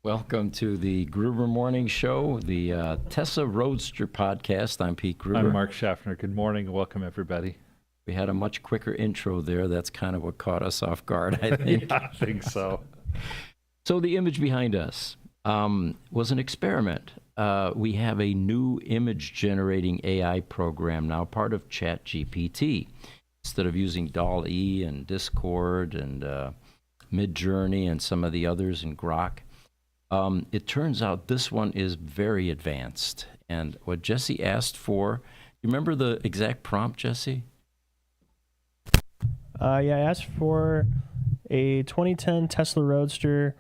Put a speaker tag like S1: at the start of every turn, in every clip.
S1: Welcome to the Gruber Morning Show, the Tesla Roadster podcast. I'm Pete Gruber.
S2: I'm Mark Schaffner. Good morning. Welcome, everybody.
S1: We had a much quicker intro there. That's kind of what caught us off guard, I think.
S2: Yeah, I think so.
S1: So the image behind us was an experiment. We have a new image-generating AI program now, part of ChatGPT. Instead of using DALL-E and Discord and Midjourney and some of the others in Grok, it turns out this one is very advanced. And what Jesse asked for, you remember the exact prompt, Jesse?
S3: I asked for a 2010 Tesla Roadster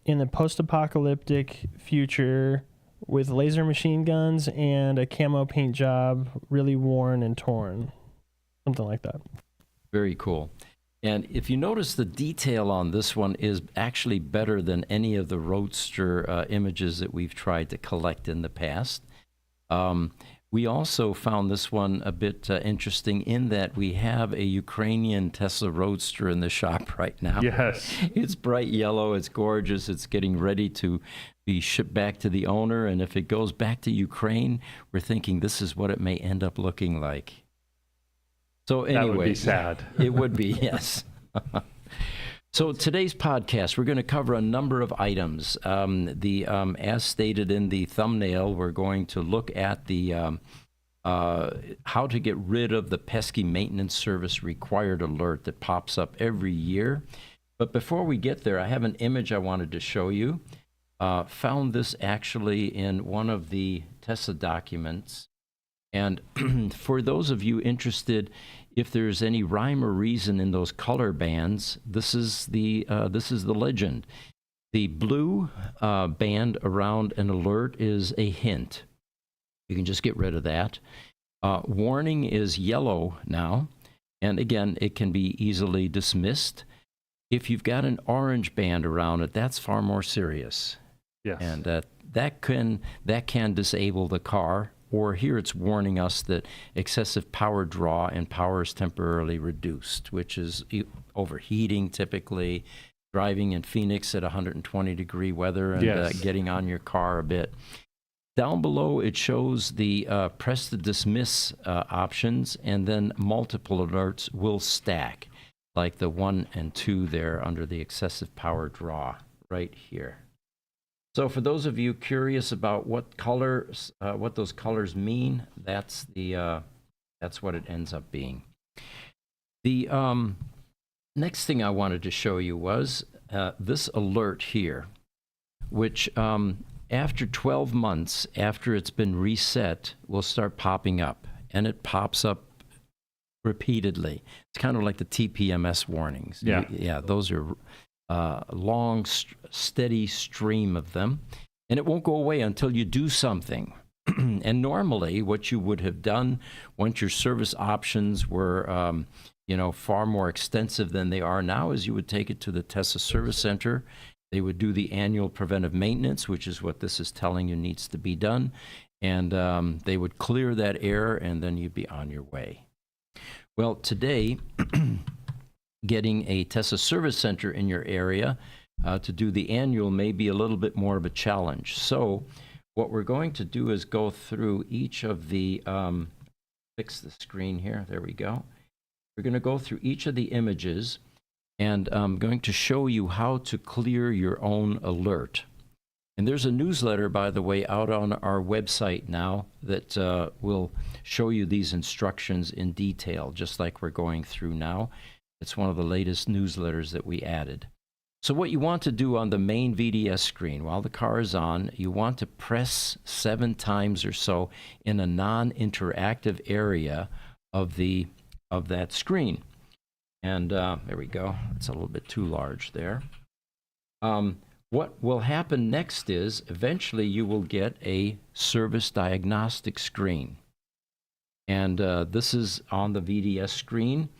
S3: in the post-apocalyptic future with laser machine guns and a camo paint job, really worn and torn. Something like that.
S1: Very cool. And if you notice, the detail on this one is actually better than any of the Roadster images that we've tried to collect in the past. We also found this one a bit interesting in that we have a Ukrainian Tesla Roadster in the shop right now.
S2: Yes.
S1: It's bright yellow. It's gorgeous. It's getting ready to be shipped back to the owner. And if it goes back to Ukraine, we're thinking this is what it may end up looking like. So anyway,
S2: that would be sad.
S1: It would be, yes. So today's podcast, we're going to cover a number of items. As stated in the thumbnail, we're going to look at the how to get rid of the pesky maintenance service required alert that pops up every year. But before we get there, I have an image I wanted to show you. Found this actually in one of the Tesla documents. And for those of you interested, if there's any rhyme or reason in those color bands, this is the legend. The blue band around an alert is a hint. You can just get rid of that. Warning is yellow now, and again, it can be easily dismissed. If you've got an orange band around it, that's far more serious.
S2: Yes.
S1: And that can disable the car. Or here it's warning us that excessive power draw and power is temporarily reduced, which is overheating typically, driving in Phoenix at 120-degree weather and getting on your car a bit. Down below, it shows the press to dismiss options, and then multiple alerts will stack, like the 1 and 2 there under the excessive power draw right here. So for those of you curious about what those colors mean, that's what it ends up being. The next thing I wanted to show you was this alert here, which after 12 months after it's been reset, will start popping up, and it pops up repeatedly. It's kind of like the TPMS warnings.
S2: Yeah,
S1: those are long, steady stream of them, and it won't go away until you do something. And normally, what you would have done once your service options were, far more extensive than they are now, is you would take it to the Tesla Service Center. They would do the annual preventive maintenance, which is what this is telling you needs to be done, and they would clear that error, and then you'd be on your way. Well, today, getting a Tesla Service Center in your area to do the annual may be a little bit more of a challenge. So what we're going to do is go through each of the, fix the screen here, there we go. We're going to go through each of the images, and I'm going to show you how to clear your own alert. And there's a newsletter, by the way, out on our website now that will show you these instructions in detail, just like we're going through now. It's one of the latest newsletters that we added. So what you want to do on the main VDS screen while the car is on, you want to press 7 times or so in a non-interactive area of that screen. And there we go. It's a little bit too large there. What will happen next is eventually you will get a service diagnostic screen. And this is on the VDS screen.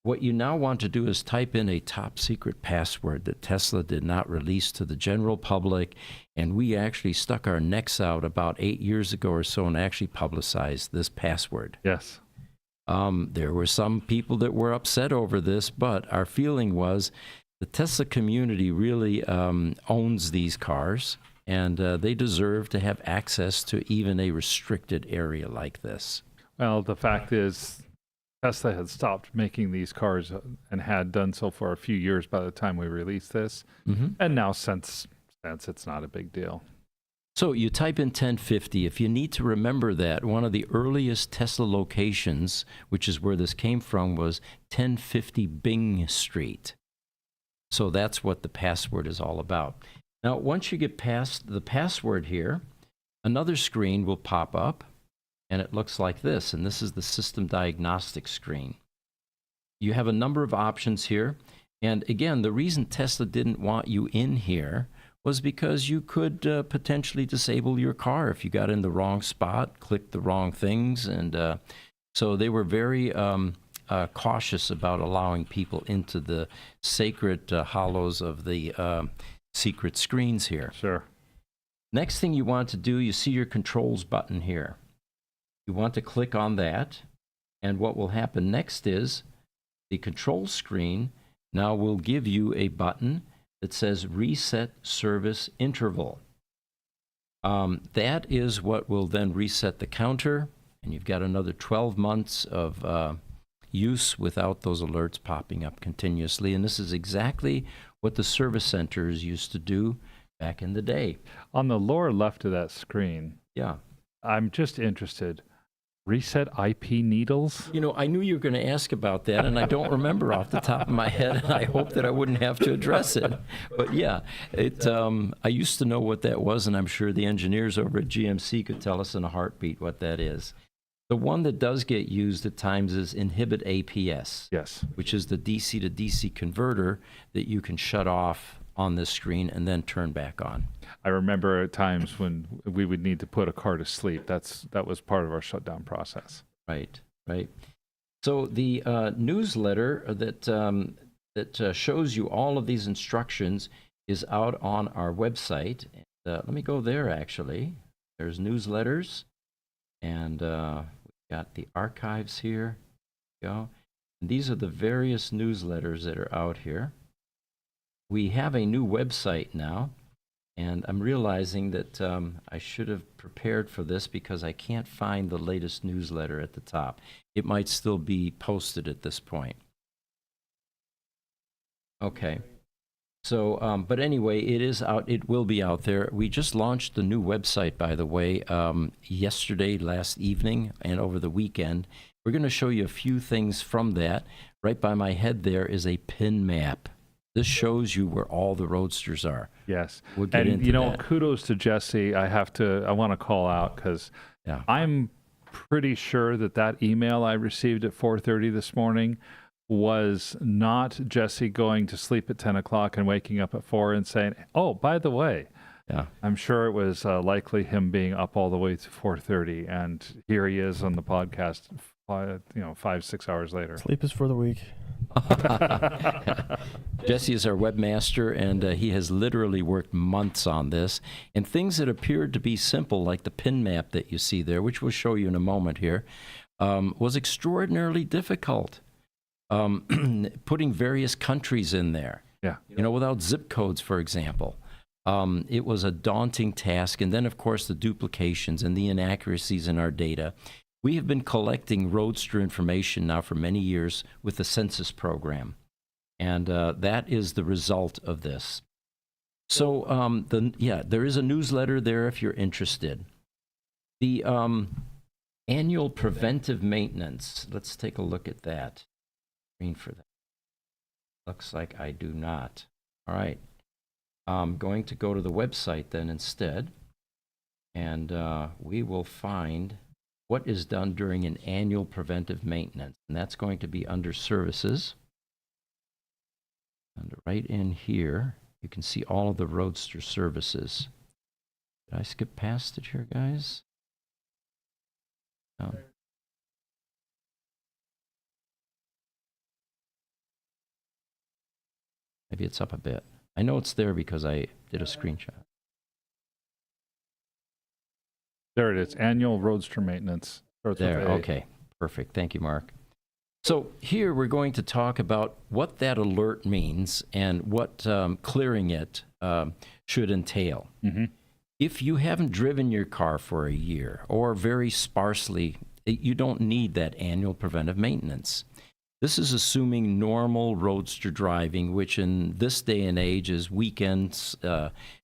S1: What you now want to do is type in a top secret password that Tesla did not release to the general public, and we actually stuck our necks out about 8 years ago or so and actually publicized this password.
S2: Yes.
S1: There were some people that were upset over this, but our feeling was The Tesla community really owns these cars, and they deserve to have access to even a restricted area like this.
S2: Well, the fact is, Tesla had stopped making these cars and had done so for a few years by the time we released this. And now since it's not a big deal.
S1: So you type in 1050. If you need to remember that, one of the earliest Tesla locations, which is where this came from, was 1050 Bing Street. So that's what the password is all about. Now, once you get past the password here, another screen will pop up, and it looks like this. And this is the system diagnostic screen. You have a number of options here. And again, the reason Tesla didn't want you in here was because you could potentially disable your car if you got in the wrong spot, clicked the wrong things. And so they were very cautious about allowing people into the sacred hollows of the secret screens here.
S2: Sure.
S1: Next thing you want to do, you see your controls button here. You want to click on that, and what will happen next is the control screen now will give you a button that says Reset Service Interval. That is what will then reset the counter, and you've got another 12 months of use without those alerts popping up continuously. And this is exactly what the service centers used to do back in the day.
S2: On the lower left of that screen,
S1: Yeah.
S2: I'm just interested. Reset IP needles?
S1: You know, I knew you were going to ask about that, and I don't remember off the top of my head, and I hope that I wouldn't have to address it. But yeah, I used to know what that was, and I'm sure the engineers over at GMC could tell us in a heartbeat what that is. The one that does get used at times is inhibit APS,
S2: Yes.
S1: which is the DC to DC converter that you can shut off on this screen and then turn back on.
S2: I remember at times when we would need to put a car to sleep. That was part of our shutdown process.
S1: Right, right. So the newsletter that shows you all of these instructions is out on our website. Let me go there, actually. There's newsletters, and we've got the archives here. There you go. And these are the various newsletters that are out here. We have a new website now, and I'm realizing that I should have prepared for this because I can't find the latest newsletter at the top. It might still be posted at this point. Okay. So, but anyway, it is out. It will be out there. We just launched the new website, by the way, yesterday, last evening, and over the weekend. We're going to show you a few things from that. Right by my head there is a pin map. This shows you where all the Roadsters are.
S2: Yes.
S1: We'll get
S2: And,
S1: into
S2: you know,
S1: that.
S2: kudos to Jesse. I want to call out because
S1: Yeah.
S2: I'm pretty sure that email I received at 4:30 this morning was not Jesse going to sleep at 10 o'clock and waking up at 4 and saying, oh, by the way,
S1: Yeah.
S2: I'm sure it was likely him being up all the way to 4:30. And here he is on the podcast, 5-6 hours later.
S3: Sleep is for the weak.
S1: Jesse is our webmaster, and he has literally worked months on this. And things that appeared to be simple, like the pin map that you see there, which we'll show you in a moment here, was extraordinarily difficult. Putting various countries in there,
S2: Yeah.
S1: without zip codes, for example. It was a daunting task. And then, of course, the duplications and the inaccuracies in our data. We have been collecting Roadster information now for many years with the census program. And that is the result of this. So, there is a newsletter there if you're interested. The annual preventive maintenance, let's take a look at that. Green for that. Looks like I do not. All right. I'm going to go to the website then instead, and we will find what is done during an annual preventive maintenance, and that's going to be under services. And right in here, you can see all of the Roadster services. Did I skip past it here, guys? No. Maybe it's up a bit. I know it's there because I did a screenshot.
S2: There it is. Annual Roadster maintenance. Starts with
S1: There,
S2: A.
S1: okay. Perfect. Thank you, Mark. So here we're going to talk about what that alert means and what clearing it should entail.
S2: Mm-hmm.
S1: If you haven't driven your car for a year or very sparsely, you don't need that annual preventive maintenance. This is assuming normal roadster driving, which in this day and age is weekends.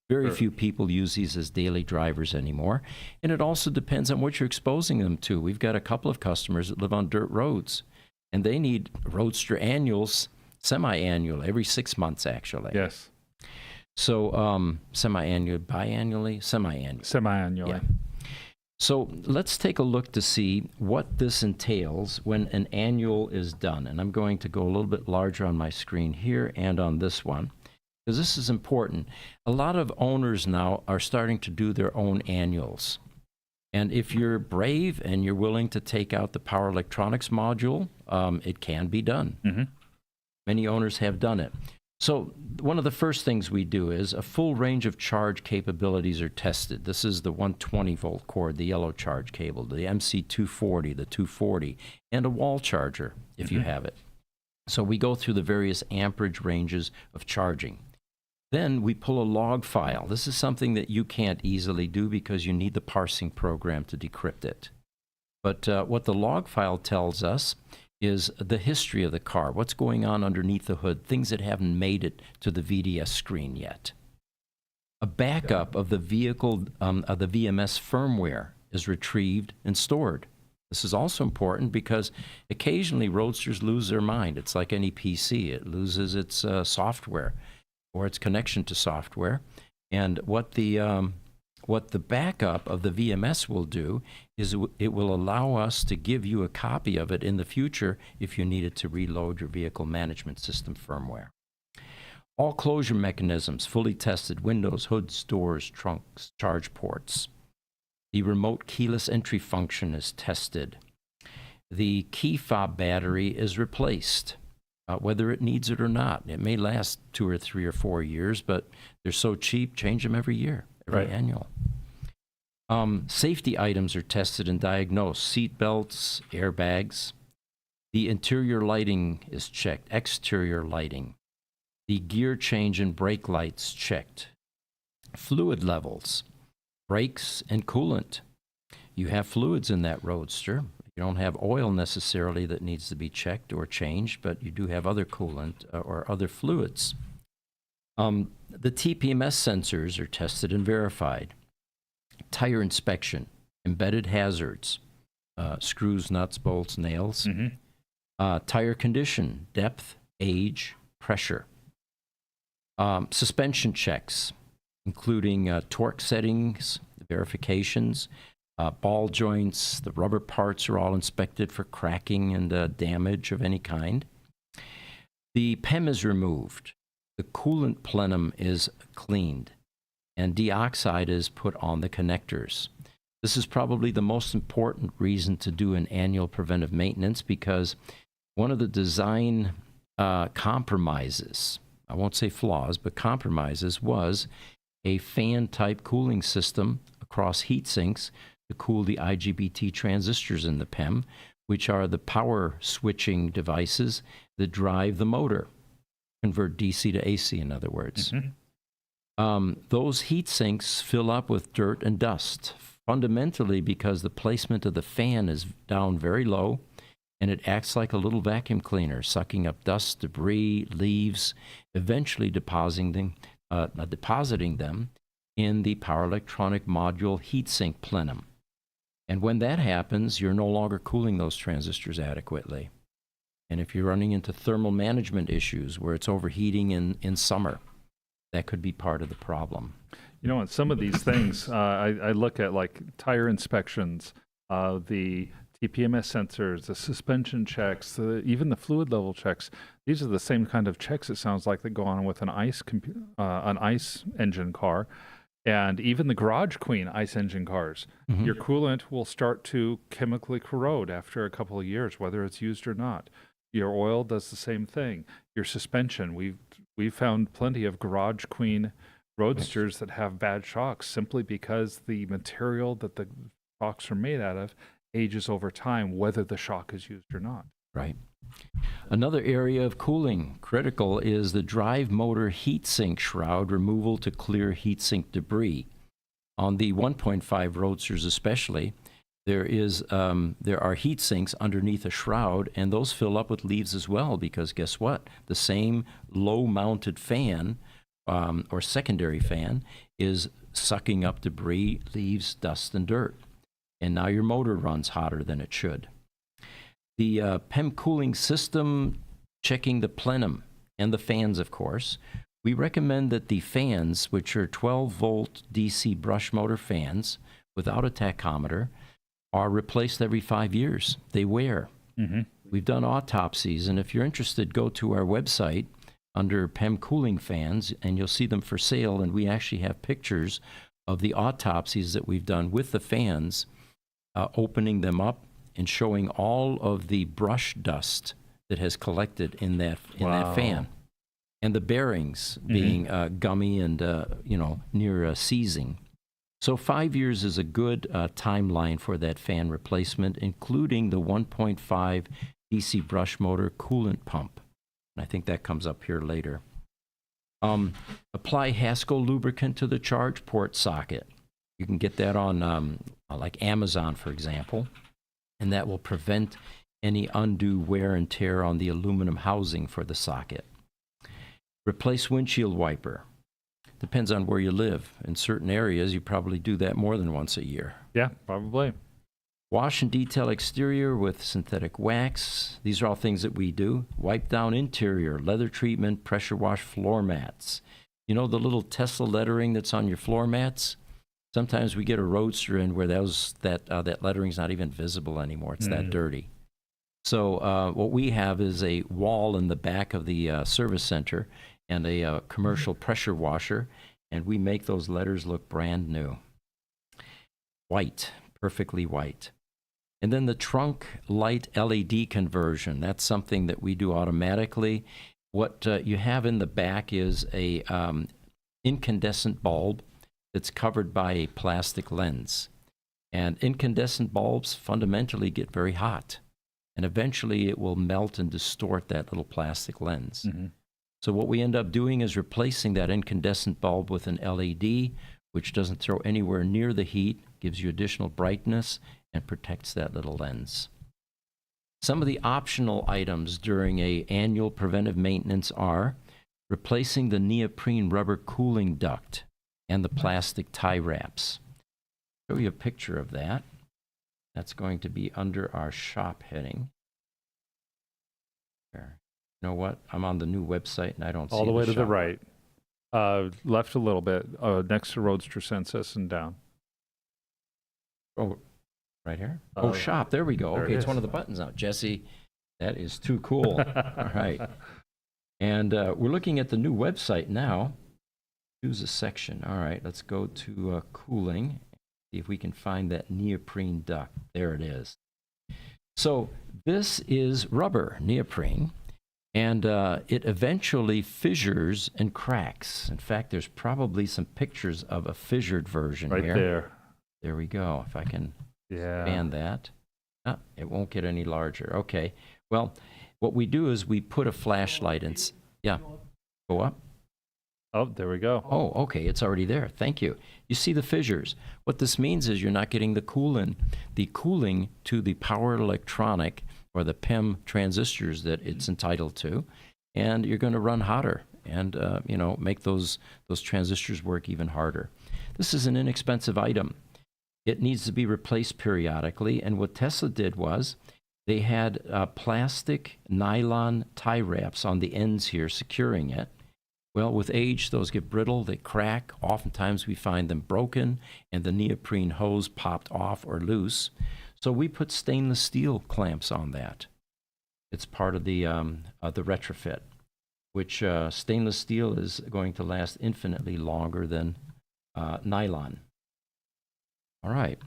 S1: Very few people use these as daily drivers anymore. And it also depends on what you're exposing them to. We've got a couple of customers that live on dirt roads, and they need roadster annuals, semi-annual, every 6 months actually.
S2: Yes.
S1: So semi-annual, biannually, semi-annual.
S2: Semi-annually.
S1: Yeah. So let's take a look to see what this entails when an annual is done. And I'm going to go a little bit larger on my screen here and on this one, because this is important. A lot of owners now are starting to do their own annuals. And if you're brave and you're willing to take out the power electronics module, it can be done.
S2: Mm-hmm.
S1: Many owners have done it. So one of the first things we do is a full range of charge capabilities are tested. This is the 120-volt cord, the yellow charge cable, the MC240, the 240, and a wall charger if you have it. So we go through the various amperage ranges of charging. Then we pull a log file. This is something that you can't easily do because you need the parsing program to decrypt it. But what the log file tells us is the history of the car, what's going on underneath the hood, things that haven't made it to the VDS screen yet. A backup of the vehicle, of the VMS firmware is retrieved and stored. This is also important because occasionally roadsters lose their mind. It's like any PC. It loses its software or its connection to software. And what the backup of the VMS will do is it will allow us to give you a copy of it in the future if you needed to reload your vehicle management system firmware. All closure mechanisms fully tested: windows, hoods, doors, trunks, charge ports. The remote keyless entry function is tested. The key fob battery is replaced, whether it needs it or not. It may last 2 or 3 or 4 years, but they're so cheap, change them every year. Every annual. Safety items are tested and diagnosed: seat belts, airbags. The interior lighting is checked, exterior lighting. The gear change and brake lights checked. Fluid levels, brakes and coolant. You have fluids in that Roadster. You don't have oil necessarily that needs to be checked or changed, but you do have other coolant or other fluids. The TPMS sensors are tested and verified. Tire inspection, embedded hazards, screws, nuts, bolts, nails. Tire condition, depth, age, pressure. Suspension checks, including torque settings, verifications, ball joints, the rubber parts are all inspected for cracking and damage of any kind. The PEM is removed. The coolant plenum is cleaned, and dioxide is put on the connectors. This is probably the most important reason to do an annual preventive maintenance, because one of the design compromises, I won't say flaws, but compromises, was a fan-type cooling system across heat sinks to cool the IGBT transistors in the PEM, which are the power switching devices that drive the motor. Convert DC to AC, in other words. Those heat sinks fill up with dirt and dust, fundamentally because the placement of the fan is down very low, and it acts like a little vacuum cleaner, sucking up dust, debris, leaves, eventually depositing them in the power electronic module heatsink plenum. And when that happens, you're no longer cooling those transistors adequately. And if you're running into thermal management issues where it's overheating in summer, that could be part of the problem.
S2: You know, and some of these things, I look at like tire inspections, the TPMS sensors, the suspension checks, even the fluid level checks. These are the same kind of checks, it sounds like, that go on with an ICE engine car. And even the Garage Queen ICE engine cars, your coolant will start to chemically corrode after a couple of years, whether it's used or not. Your oil does the same thing. Your suspension, we've found plenty of Garage Queen Roadsters that have bad shocks simply because the material that the shocks are made out of ages over time, whether the shock is used or not.
S1: Right. Another area of cooling critical is the drive motor heatsink shroud removal to clear heatsink debris. On the 1.5 Roadsters especially, there are heat sinks underneath a shroud, and those fill up with leaves as well, because guess what? The same low-mounted fan or secondary fan is sucking up debris, leaves, dust, and dirt. And now your motor runs hotter than it should. The PEM cooling system, checking the plenum and the fans, of course. We recommend that the fans, which are 12-volt DC brush motor fans without a tachometer, are replaced every 5 years. They wear.
S2: Mm-hmm.
S1: We've done autopsies, and if you're interested, go to our website under PEM cooling fans, and you'll see them for sale, and we actually have pictures of the autopsies that we've done with the fans, opening them up and showing all of the brush dust that has collected in that fan, and the bearings being gummy and near seizing. So 5 years is a good timeline for that fan replacement, including the 1.5 DC brush motor coolant pump. And I think that comes up here later. Apply Haskell lubricant to the charge port socket. You can get that on like Amazon, for example, and that will prevent any undue wear and tear on the aluminum housing for the socket. Replace windshield wiper. Depends on where you live. In certain areas, you probably do that more than once a year.
S2: Yeah, probably.
S1: Wash and detail exterior with synthetic wax. These are all things that we do. Wipe down interior, leather treatment, pressure wash floor mats. You know the little Tesla lettering that's on your floor mats? Sometimes we get a Roadster in where that lettering's not even visible anymore. It's that dirty. So what we have is a wall in the back of the service center and a commercial pressure washer, and we make those letters look brand new. White, perfectly white. And then the trunk light LED conversion. That's something that we do automatically. What you have in the back is a incandescent bulb that's covered by a plastic lens. And incandescent bulbs fundamentally get very hot, and eventually it will melt and distort that little plastic lens.
S2: Mm-hmm.
S1: So what we end up doing is replacing that incandescent bulb with an LED, which doesn't throw anywhere near the heat, gives you additional brightness, and protects that little lens. Some of the optional items during an annual preventive maintenance are replacing the neoprene rubber cooling duct and the plastic tie wraps. I'll show you a picture of that. That's going to be under our shop heading. There. You know what? I'm on the new website and I don't see
S2: all the way to the
S1: shop.
S2: right. Left a little bit, next to Roadster Census and down.
S1: Oh, right here? Oh, shop. There we go.
S2: There
S1: Okay,
S2: it
S1: it's
S2: is.
S1: one of the buttons now. Jesse, that is too cool. All right. And we're looking at the new website now. Choose a section. All right, let's go to cooling. See if we can find that neoprene duct. There it is. So this is rubber, neoprene, and it eventually fissures and cracks. In fact, there's probably some pictures of a fissured version
S2: Right
S1: here.
S2: there.
S1: There we go. If I can
S2: Yeah.
S1: expand that. It won't get any larger. Okay. Well, what we do is we put a flashlight in. Yeah. Go up.
S2: Oh, there we go.
S1: Oh, okay. It's already there. Thank you. You see the fissures. What this means is you're not getting the cooling to the power electronic or the PEM transistors that it's entitled to, and you're going to run hotter and make those transistors work even harder. This is an inexpensive item. It needs to be replaced periodically, and what Tesla did was they had plastic nylon tie wraps on the ends here securing it. Well, with age, those get brittle, they crack. Oftentimes we find them broken and the neoprene hose popped off or loose. So we put stainless steel clamps on that. It's part of the retrofit, which stainless steel is going to last infinitely longer than nylon. All right.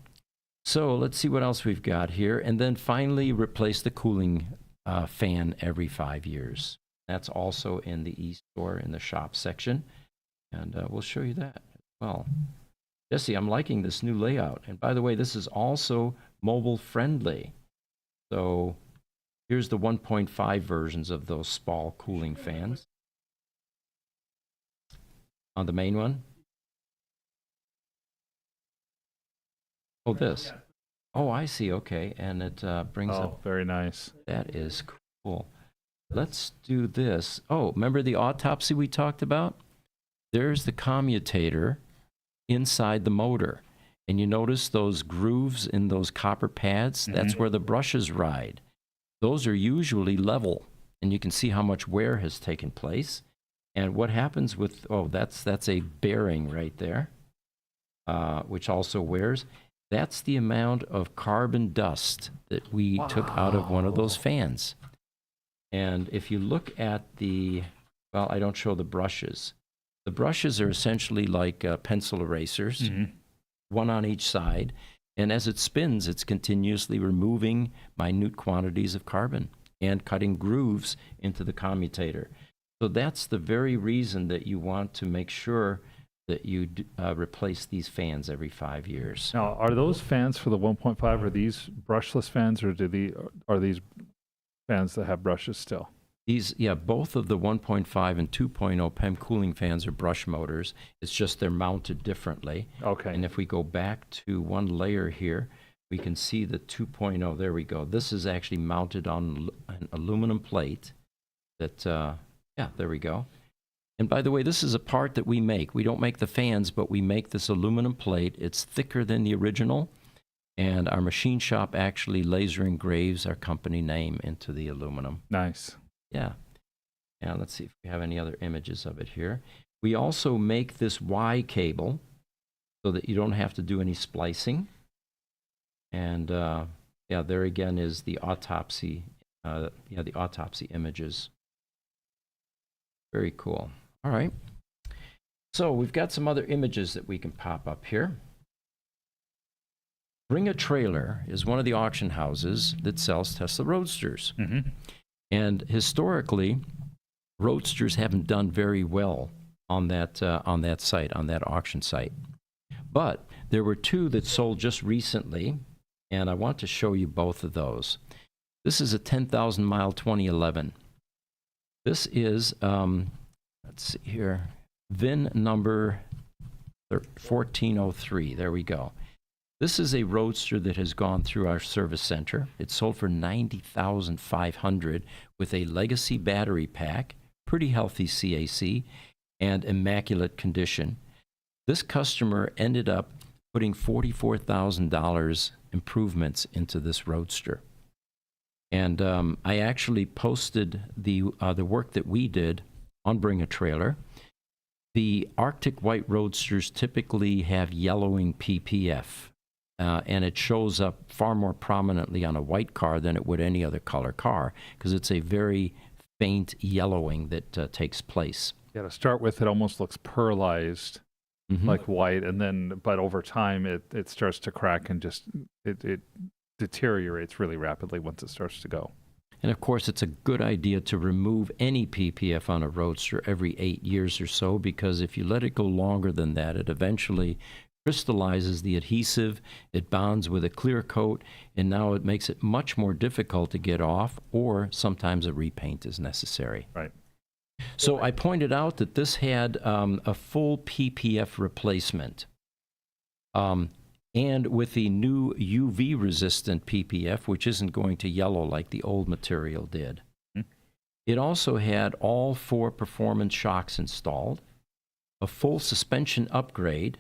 S1: So let's see what else we've got here. And then finally, replace the cooling fan every 5 years. That's also in the e-store in the shop section. And we'll show you that as well. Jesse, I'm liking this new layout. And by the way, this is also mobile friendly. So Here's the 1.5 versions of those Spall cooling fans. On the main one? Oh, this. Oh, I see. Okay. And it brings up.
S2: very nice.
S1: That is cool. Let's do this. Oh, remember the autopsy we talked about? There's the commutator inside the motor. And you notice those grooves in those copper pads? That's where the brushes ride. Those are usually level. And you can see how much wear has taken place. And what happens with, oh, that's a bearing right there, which also wears. That's the amount of carbon dust that we took out of one of those fans. And if you look at the, well, I don't show the brushes. The brushes are essentially like pencil erasers, one on each side. And as it spins, it's continuously removing minute quantities of carbon and cutting grooves into the commutator. So that's the very reason that you want to make sure that you replace these fans every 5 years.
S2: Now, are those fans for the 1.5, are these brushless fans, or are these fans that have brushes still?
S1: These, yeah, both of the 1.5 and 2.0 PEM cooling fans are brush motors. It's just they're mounted differently.
S2: Okay.
S1: And if we go back to one layer here, we can see the 2.0. There we go. This is actually mounted on an aluminum plate that, yeah, there we go. And by the way, this is a part that we make. We don't make the fans, but we make this aluminum plate. It's thicker than the original. And our machine shop actually laser engraves our company name into the aluminum.
S2: Nice.
S1: Yeah. Now let's see if we have any other images of it here. We also make this Y cable so that you don't have to do any splicing. And yeah, there again is the autopsy. Yeah, the autopsy images. Very cool. All right. So we've got some other images that we can pop up here. Bring a Trailer is one of the auction houses that sells Tesla Roadsters. And historically, Roadsters haven't done very well on that site, on that auction site. But there were two that sold just recently, and I want to show you both of those. This is a 10,000 mile 2011. This is, let's see here, VIN number 1403. There we go. This is a Roadster that has gone through our service center. It sold for $90,500 with a legacy battery pack, pretty healthy CAC, and immaculate condition. This customer ended up putting $44,000 improvements into this Roadster. And I actually posted the work that we did on Bring a Trailer. The Arctic White Roadsters typically have yellowing PPF. And it shows up far more prominently on a white car than it would any other color car, because it's a very faint yellowing that takes place.
S2: Yeah, to start with, it almost looks pearlized, like white, and then, but over time, it starts to crack and just, it deteriorates really rapidly once it starts to go.
S1: And of course, it's a good idea to remove any PPF on a Roadster every 8 years or so, because if you let it go longer than that, it eventually crystallizes the adhesive, it bonds with a clear coat, and now it makes it much more difficult to get off, or sometimes a repaint is necessary.
S2: Right.
S1: So I pointed out that this had a full PPF replacement. And with the new UV-resistant PPF, which isn't going to yellow like the old material did. It also had all 4 performance shocks installed, a full suspension upgrade,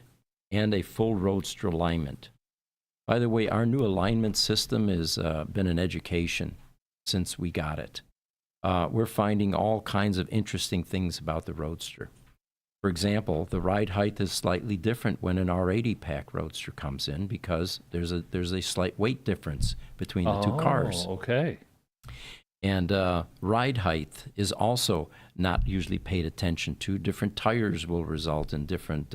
S1: and a full Roadster alignment. By the way, our new alignment system has been an education since we got it. We're finding all kinds of interesting things about the Roadster. For example, the ride height is slightly different when an R80 pack Roadster comes in, because there's a slight weight difference between the two cars.
S2: Okay.
S1: And ride height is also not usually paid attention to. Different tires will result in different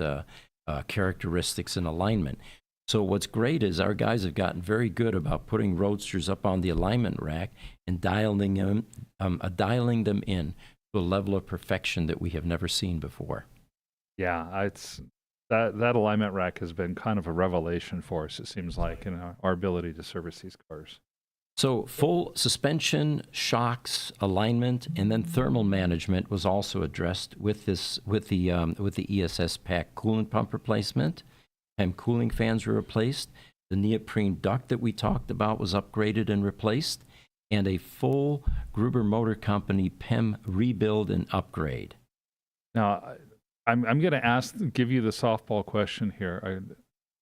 S1: characteristics and alignment. So what's great is our guys have gotten very good about putting Roadsters up on the alignment rack and dialing them in to a level of perfection that we have never seen before.
S2: Yeah, it's that alignment rack has been kind of a revelation for us, it seems like, in our ability to service these cars.
S1: So full suspension, shocks, alignment, and then thermal management was also addressed with the ESS pack coolant pump replacement. PEM cooling fans were replaced. The neoprene duct that we talked about was upgraded and replaced, and a full Gruber Motor Company PEM rebuild and upgrade.
S2: Now, I'm going to give you the softball question here.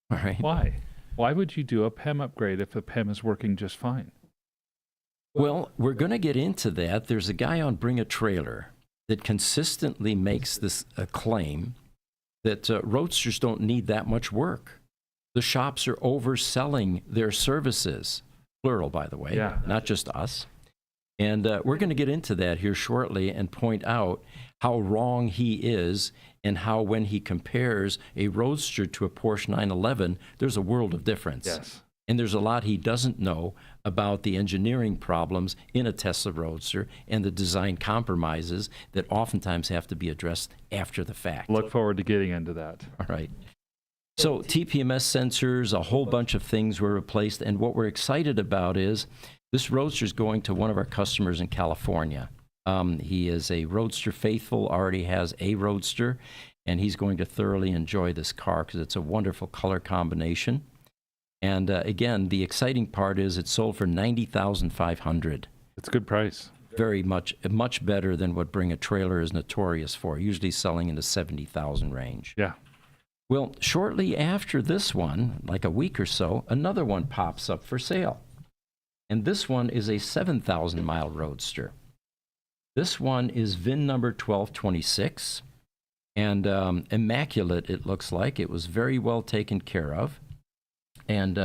S1: All right.
S2: Why? Why would you do a PEM upgrade if the PEM is working just fine?
S1: Well, we're going to get into that. There's a guy on Bring a Trailer that consistently makes this claim that Roadsters don't need that much work. The shops are overselling their services, plural, by the way, not just us. And we're going to get into that here shortly and point out how wrong he is and how when he compares a Roadster to a Porsche 911, there's a world of difference.
S2: Yes.
S1: And there's a lot he doesn't know about the engineering problems in a Tesla Roadster and the design compromises that oftentimes have to be addressed after the fact.
S2: Look forward to getting into that.
S1: All right. So TPMS sensors, a whole bunch of things were replaced. And what we're excited about is this Roadster is going to one of our customers in California. He is a Roadster faithful, already has a Roadster, and he's going to thoroughly enjoy this car because it's a wonderful color combination. And again, the exciting part is it sold for $90,500.
S2: It's a good price.
S1: Very much better than what Bring a Trailer is notorious for, usually selling in the $70,000 range.
S2: Yeah.
S1: Well, shortly after this one, like a week or so, another one pops up for sale. And this one is a 7,000-mile Roadster. This one is VIN number 1226, and immaculate it looks like. It was very well taken care of. And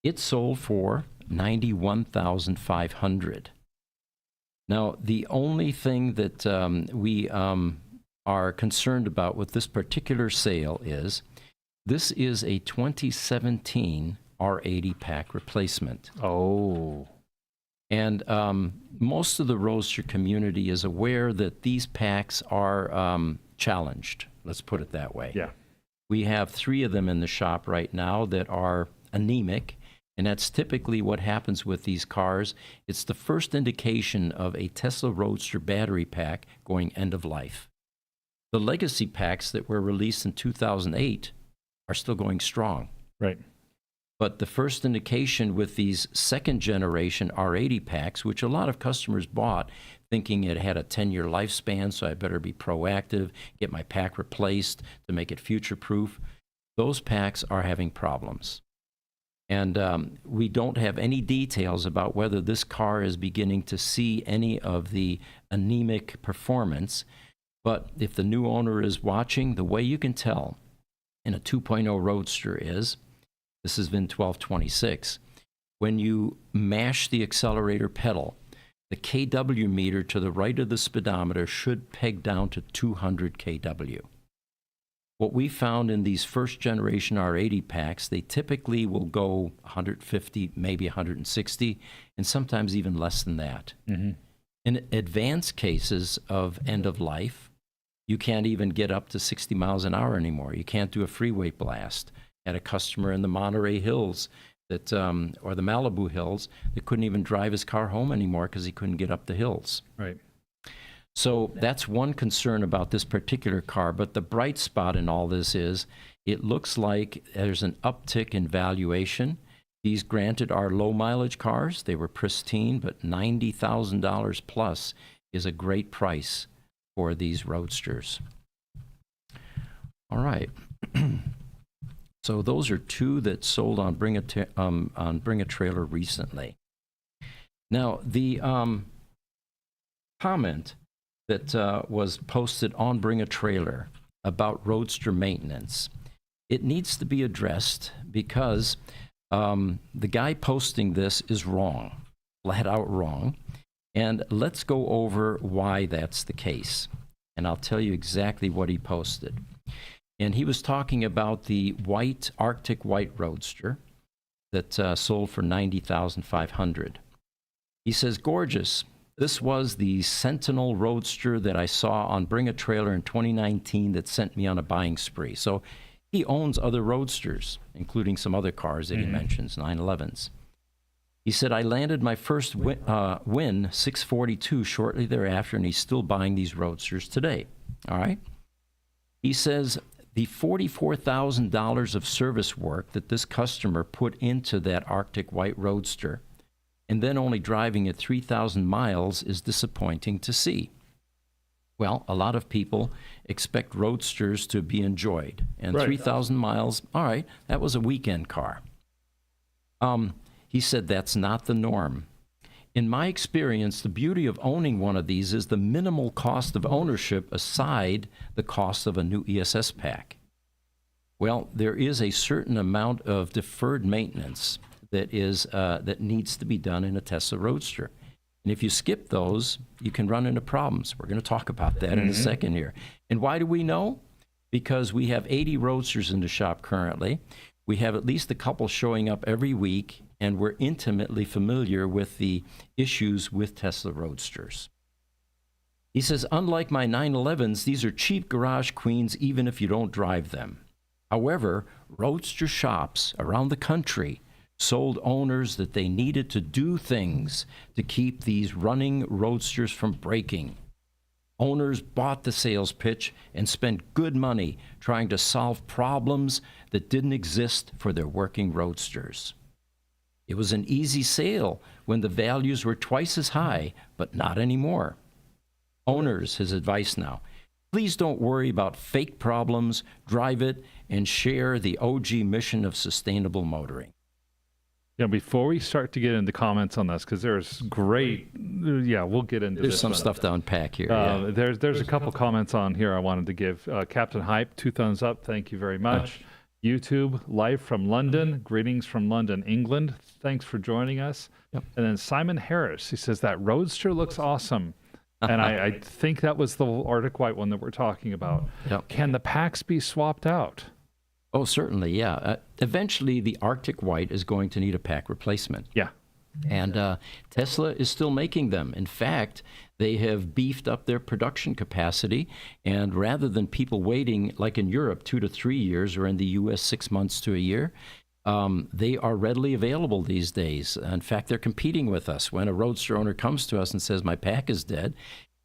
S1: it sold for $91,500. Now, the only thing that we are concerned about with this particular sale is this is a 2017 R80 pack replacement.
S2: Oh.
S1: And most of the Roadster community is aware that these packs are challenged. Let's put it that way.
S2: Yeah.
S1: We have 3 of them in the shop right now that are anemic, and that's typically what happens with these cars. It's the first indication of a Tesla Roadster battery pack going end of life. The legacy packs that were released in 2008 are still going strong.
S2: Right.
S1: But the first indication with these second generation R80 packs, which a lot of customers bought thinking it had a 10-year lifespan, so I better be proactive, get my pack replaced to make it future-proof, those packs are having problems. And we don't have any details about whether this car is beginning to see any of the anemic performance. But if the new owner is watching, the way you can tell in a 2.0 Roadster is, this has been 1226, when you mash the accelerator pedal, the kW meter to the right of the speedometer should peg down to 200 kW. What we found in these first generation R80 packs, they typically will go 150, maybe 160, and sometimes even less than that.
S2: Mm-hmm.
S1: In advanced cases of end of life, you can't even get up to 60 miles an hour anymore. You can't do a freeway blast. Had a customer in the Monterey Hills that, or the Malibu Hills that couldn't even drive his car home anymore because he couldn't get up the hills.
S2: Right.
S1: So that's one concern about this particular car. But the bright spot in all this is it looks like there's an uptick in valuation. These, granted, are low mileage cars. They were pristine, but $90,000 plus is a great price for these Roadsters. All right. So those are 2 that sold on Bring a Trailer recently. Now, the comment that was posted on Bring a Trailer about Roadster maintenance, it needs to be addressed because the guy posting this is wrong, flat out wrong. And let's go over why that's the case. And I'll tell you exactly what he posted. And he was talking about the white Arctic White Roadster that sold for $90,500. He says, gorgeous. This was the Sentinel Roadster that I saw on Bring a Trailer in 2019 that sent me on a buying spree. So he owns other Roadsters, including some other cars that he mentions, 911s. He said, I landed my first win 642 shortly thereafter, and he's still buying these Roadsters today. All right? He says the $44,000 of service work that this customer put into that Arctic White Roadster and then only driving it 3,000 miles is disappointing to see. Well, a lot of people expect Roadsters to be enjoyed. And
S2: Right.
S1: 3,000 miles, all right, that was a weekend car. He said that's not the norm. In my experience, the beauty of owning one of these is the minimal cost of ownership aside the cost of a new ESS pack. Well, there is a certain amount of deferred maintenance that needs to be done in a Tesla Roadster. And if you skip those, you can run into problems. We're going to talk about that in a second here. And why do we know? Because we have 80 Roadsters in the shop currently. We have at least a couple showing up every week, and we're intimately familiar with the issues with Tesla Roadsters. He says, unlike my 911s, these are cheap garage queens even if you don't drive them. However, Roadster shops around the country sold owners that they needed to do things to keep these running Roadsters from breaking. Owners bought the sales pitch and spent good money trying to solve problems that didn't exist for their working Roadsters. It was an easy sale when the values were twice as high, but not anymore. Owners, his advice now, please don't worry about fake problems, drive it, and share the OG mission of sustainable motoring.
S2: Before we start to get into comments on this, because there's great, we'll get into
S1: There's
S2: this
S1: some
S2: one.
S1: stuff to unpack here.
S2: There's a couple comments on here I wanted to give. Captain Hype, 2 thumbs up. Thank you very much. YouTube, live from London. Greetings from London, England. Thanks for joining us.
S1: Yep.
S2: And then Simon Harris, he says that Roadster looks awesome. And I think that was the Arctic White one that we're talking about.
S1: Yep.
S2: Can the packs be swapped out?
S1: Oh, certainly, yeah. Eventually, the Arctic White is going to need a pack replacement.
S2: Yeah.
S1: And Tesla is still making them. In fact, they have beefed up their production capacity. And rather than people waiting, like in Europe, 2 to 3 years, or in the U.S., 6 months to a year, they are readily available these days. In fact, they're competing with us. When a Roadster owner comes to us and says, my pack is dead,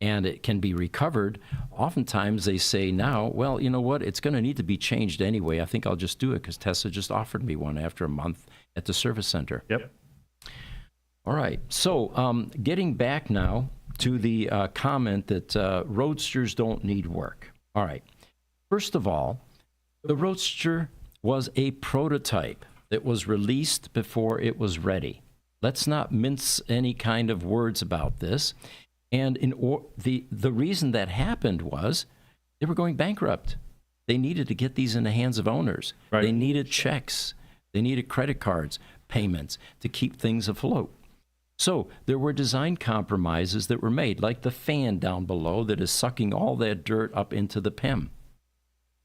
S1: and it can be recovered, oftentimes they say now, well, you know what, it's going to need to be changed anyway. I think I'll just do it because Tesla just offered me one after a month at the service center.
S2: Yep.
S1: All right. So getting back now to the comment that Roadsters don't need work. All right. First of all, the Roadster was a prototype that was released before it was ready. Let's not mince any kind of words about this. And the reason that happened was they were going bankrupt. They needed to get these in the hands of owners.
S2: Right.
S1: They needed checks. They needed credit cards, payments to keep things afloat. So there were design compromises that were made, like the fan down below that is sucking all that dirt up into the PEM.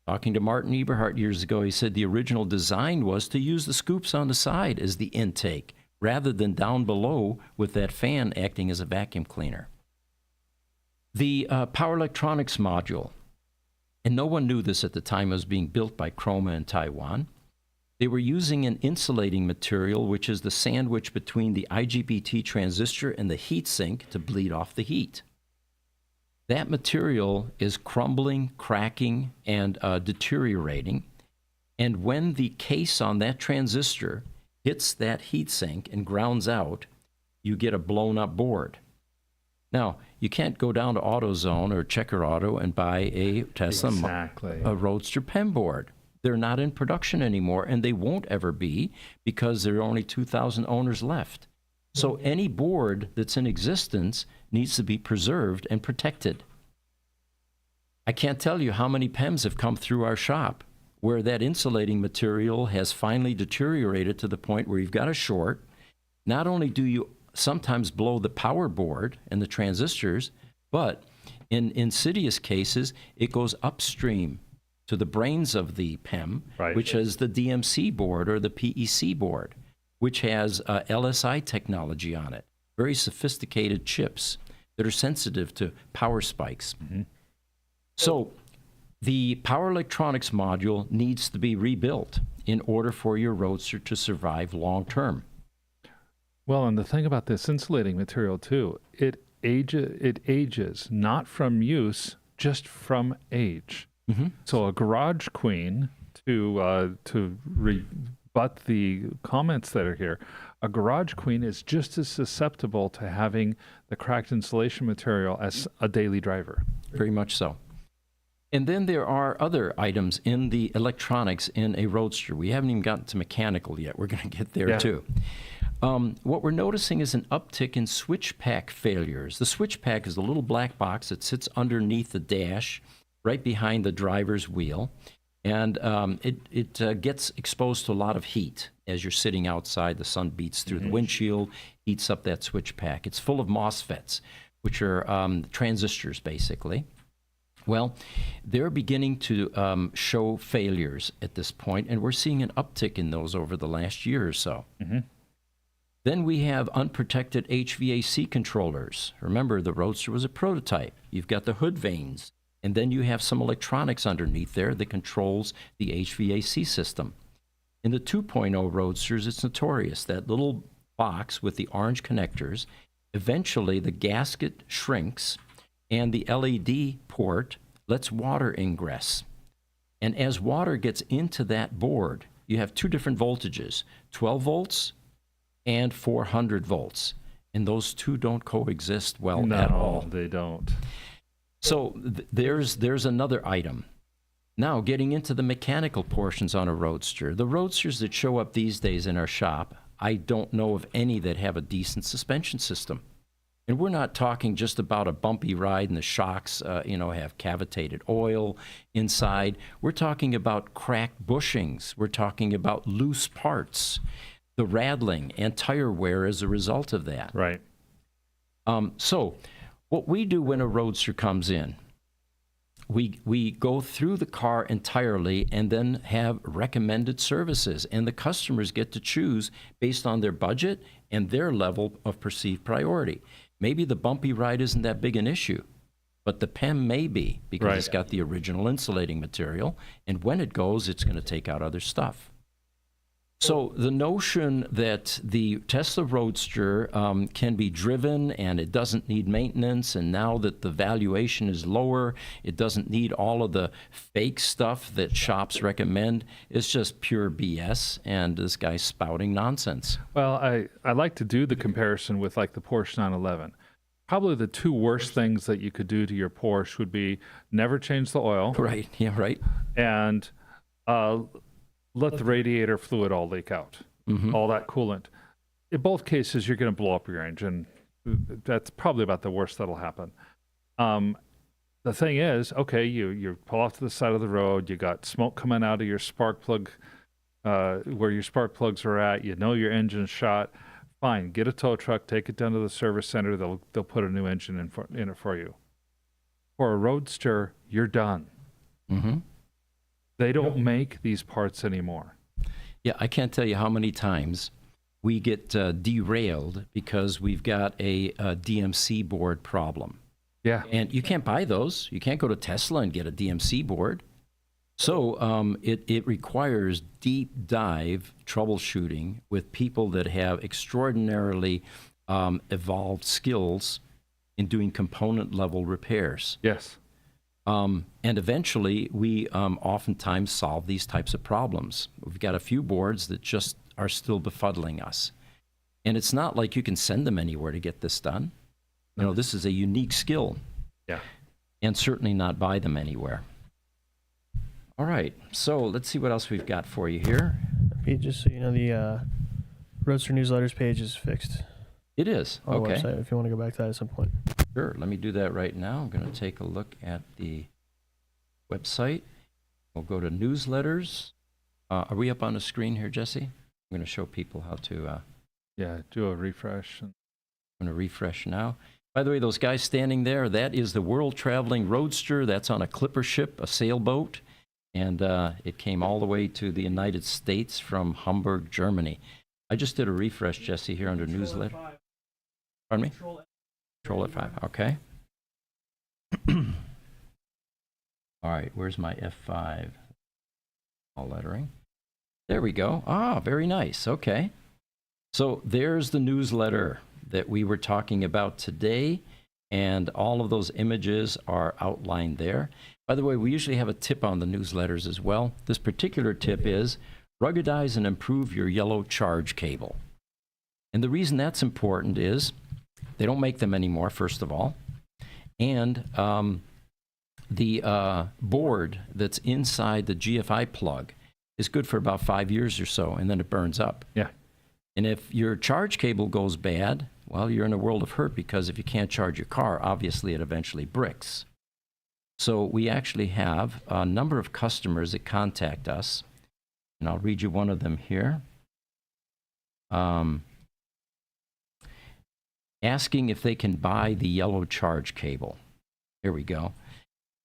S1: Talking to Martin Eberhardt years ago, he said the original design was to use the scoops on the side as the intake, rather than down below with that fan acting as a vacuum cleaner. The power electronics module, and no one knew this at the time it was being built by Chroma in Taiwan. They were using an insulating material, which is the sandwich between the IGBT transistor and the heatsink to bleed off the heat. That material is crumbling, cracking, and deteriorating. And when the case on that transistor hits that heatsink and grounds out, you get a blown up board. Now, you can't go down to AutoZone or Checker Auto and buy a Tesla a Roadster PEM board. They're not in production anymore, and they won't ever be because there are only 2,000 owners left. So any board that's in existence needs to be preserved and protected. I can't tell you how many PEMs have come through our shop where that insulating material has finally deteriorated to the point where you've got a short. Not only do you sometimes blow the power board and the transistors, but in insidious cases, it goes upstream to the brains of the PEM,
S2: Right.
S1: which is the DMC board or the PEC board, which has LSI technology on it, very sophisticated chips that are sensitive to power spikes.
S2: Mm-hmm.
S1: So the power electronics module needs to be rebuilt in order for your Roadster to survive long term.
S2: Well, and the thing about this insulating material too, it ages not from use, just from age.
S1: Mm-hmm.
S2: So a garage queen, to rebut the comments that are here, a garage queen is just as susceptible to having the cracked insulation material as a daily driver.
S1: Very much so. And then there are other items in the electronics in a Roadster. We haven't even gotten to mechanical yet. We're going to get there
S2: Yeah.
S1: too. What we're noticing is an uptick in switch pack failures. The switch pack is a little black box that sits underneath the dash, right behind the driver's wheel. And it gets exposed to a lot of heat as you're sitting outside. The sun beats through the windshield, heats up that switch pack. It's full of MOSFETs, which are transistors, basically. Well, they're beginning to show failures at this point, and we're seeing an uptick in those over the last year or so.
S2: Mm-hmm.
S1: Then we have unprotected HVAC controllers. Remember, the Roadster was a prototype. You've got the hood vanes, and then you have some electronics underneath there that controls the HVAC system. In the 2.0 Roadsters, it's notorious. That little box with the orange connectors, eventually the gasket shrinks, and the LED port lets water ingress. And as water gets into that board, you have two different voltages, 12 volts and 400 volts. And those two don't coexist well at all.
S2: No, they don't.
S1: So there's another item. Now, getting into the mechanical portions on a Roadster. The Roadsters that show up these days in our shop, I don't know of any that have a decent suspension system. And we're not talking just about a bumpy ride and the shocks, have cavitated oil inside. We're talking about cracked bushings. We're talking about loose parts, the rattling and tire wear as a result of that.
S2: Right.
S1: So what we do when a Roadster comes in, we go through the car entirely and then have recommended services. And the customers get to choose based on their budget and their level of perceived priority. Maybe the bumpy ride isn't that big an issue, but the PEM may be because
S2: Right.
S1: it's got the original insulating material. And when it goes, it's going to take out other stuff. So the notion that the Tesla Roadster can be driven and it doesn't need maintenance, and now that the valuation is lower, it doesn't need all of the fake stuff that shops recommend, is just pure BS, and this guy's spouting nonsense.
S2: Well, I like to do the comparison with like the Porsche 911. Probably the two worst things that you could do to your Porsche would be never change the oil
S1: Right, yeah, right.
S2: and let the radiator fluid all leak out, all that coolant. In both cases, you're going to blow up your engine. That's probably about the worst that'll happen. The thing is, okay, you pull off to the side of the road, you got smoke coming out of your spark plug, where your spark plugs are at, you know your engine's shot. Fine, get a tow truck, take it down to the service center, they'll put a new engine in it for you. For a Roadster, you're done.
S1: Mm-hmm.
S2: They don't make these parts anymore.
S1: Yeah, I can't tell you how many times we get derailed because we've got a DMC board problem.
S2: Yeah.
S1: And you can't buy those. You can't go to Tesla and get a DMC board. So it requires deep dive troubleshooting with people that have extraordinarily evolved skills in doing component level repairs.
S2: Yes.
S1: And eventually, we oftentimes solve these types of problems. We've got a few boards that just are still befuddling us. And it's not like you can send them anywhere to get this done. You know, this is a unique skill.
S2: Yeah.
S1: And certainly not buy them anywhere. All right, so let's see what else we've got for you here.
S3: Pete, just so you know, the Roadster newsletters page is fixed
S1: It is,
S3: on the
S1: okay.
S3: website if you want to go back to that at some point.
S1: Sure, let me do that right now. I'm going to take a look at the website. We'll go to newsletters. Are we up on the screen here, Jesse? I'm going to show people how to...
S2: Yeah, do a refresh.
S1: I'm going to refresh now. By the way, those guys standing there, that is the World Traveling Roadster. That's on a clipper ship, a sailboat. And it came all the way to the United States from Hamburg, Germany. I just did a refresh, Jesse, here under newsletter. Pardon me? Control F5, okay. All right, where's my F5? All lettering. There we go. Ah, very nice, okay. So there's the newsletter that we were talking about today, and all of those images are outlined there. By the way, we usually have a tip on the newsletters as well. This particular tip is ruggedize and improve your yellow charge cable. And the reason that's important is they don't make them anymore, first of all. And the board that's inside the GFI plug is good for about 5 years or so, and then it burns up.
S2: Yeah.
S1: And if your charge cable goes bad, well, you're in a world of hurt, because if you can't charge your car, obviously it eventually bricks. So we actually have a number of customers that contact us, and I'll read you one of them here. Asking if they can buy the yellow charge cable. Here we go.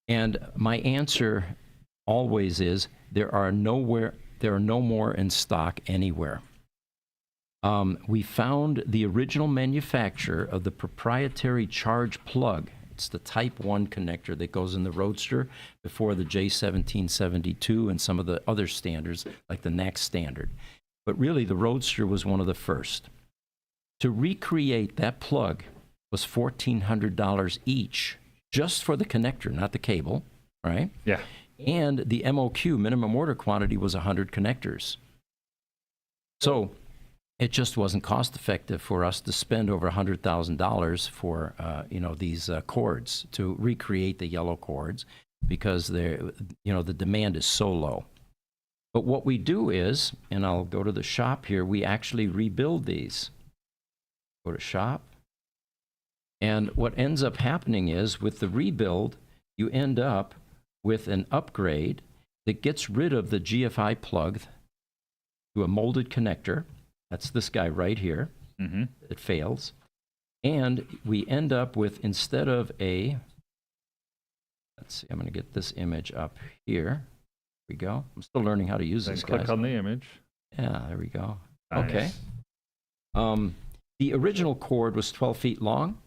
S1: And my answer always is there are no more in stock anywhere. We found the original manufacturer of the proprietary charge plug. It's the Type 1 connector that goes in the Roadster before the J1772 and some of the other standards like the NAC standard. But really, the Roadster was one of the first. To recreate that plug was $1,400 each, just for the connector, not the cable, right?
S2: Yeah.
S1: And the MOQ, minimum order quantity, was 100 connectors. So it just wasn't cost effective for us to spend over $100,000 for these cords to recreate the yellow cords, because the demand is so low. But what we do is, and I'll go to the shop here, we actually rebuild these. Go to shop. And what ends up happening is, with the rebuild, you end up with an upgrade that gets rid of the GFI plug to a molded connector. That's this guy right here.
S2: Mm-hmm.
S1: It fails. And we end up with, instead of a, let's see, I'm going to get this image up here. There we go. I'm still learning how to use
S2: Then
S1: this,
S2: click
S1: guys.
S2: on the image.
S1: Yeah, there we go.
S2: Nice.
S1: Okay. The original cord was 12 feet long.